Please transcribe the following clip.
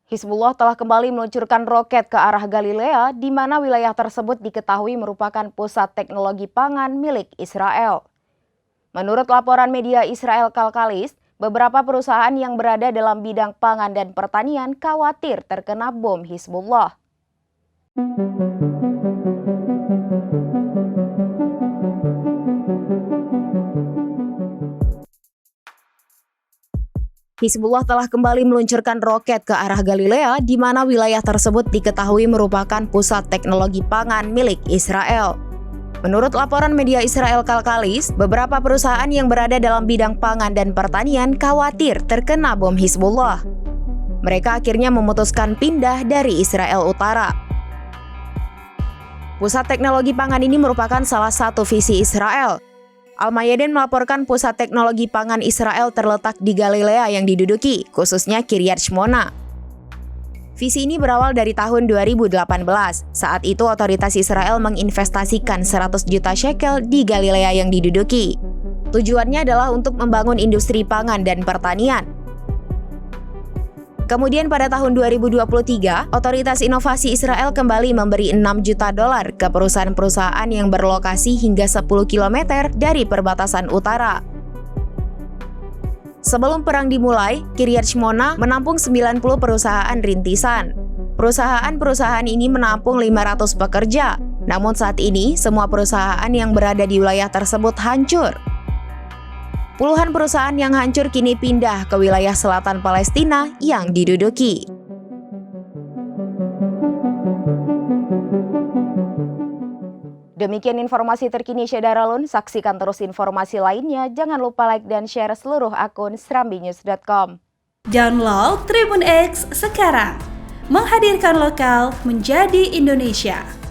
Hizbullah telah kembali meluncurkan roket ke arah Galilea, di mana wilayah tersebut diketahui merupakan pusat teknologi pangan milik Israel. Menurut laporan media Israel Kalkalis, beberapa perusahaan yang berada dalam bidang pangan dan pertanian khawatir terkena bom Hizbullah. Hizbullah telah kembali meluncurkan roket ke arah Galilea, di mana wilayah tersebut diketahui merupakan pusat teknologi pangan milik Israel. Menurut laporan media Israel Kalkalis, beberapa perusahaan yang berada dalam bidang pangan dan pertanian khawatir terkena bom Hizbullah. Mereka akhirnya memutuskan pindah dari Israel Utara. Pusat teknologi pangan ini merupakan salah satu visi Israel. Al-Mayadin melaporkan pusat teknologi pangan Israel terletak di Galilea yang diduduki, khususnya Kiryat Shmona. Visi ini berawal dari tahun 2018. Saat itu otoritas Israel menginvestasikan 100 juta shekel di Galilea yang diduduki. Tujuannya adalah untuk membangun industri pangan dan pertanian. Kemudian pada tahun 2023, otoritas inovasi Israel kembali memberi 6 juta dolar ke perusahaan-perusahaan yang berlokasi hingga 10 km dari perbatasan utara. Sebelum perang dimulai, Kiryat Shmona menampung 90 perusahaan rintisan. Perusahaan-perusahaan ini menampung 500 pekerja. Namun saat ini, semua perusahaan yang berada di wilayah tersebut hancur. Puluhan perusahaan yang hancur kini pindah ke wilayah selatan Palestina yang diduduki. Demikian informasi terkini Syedaralun. Saksikan terus informasi lainnya. Jangan lupa like dan share seluruh akun srambinews.com. Download Tribun X sekarang. Menghadirkan lokal menjadi Indonesia.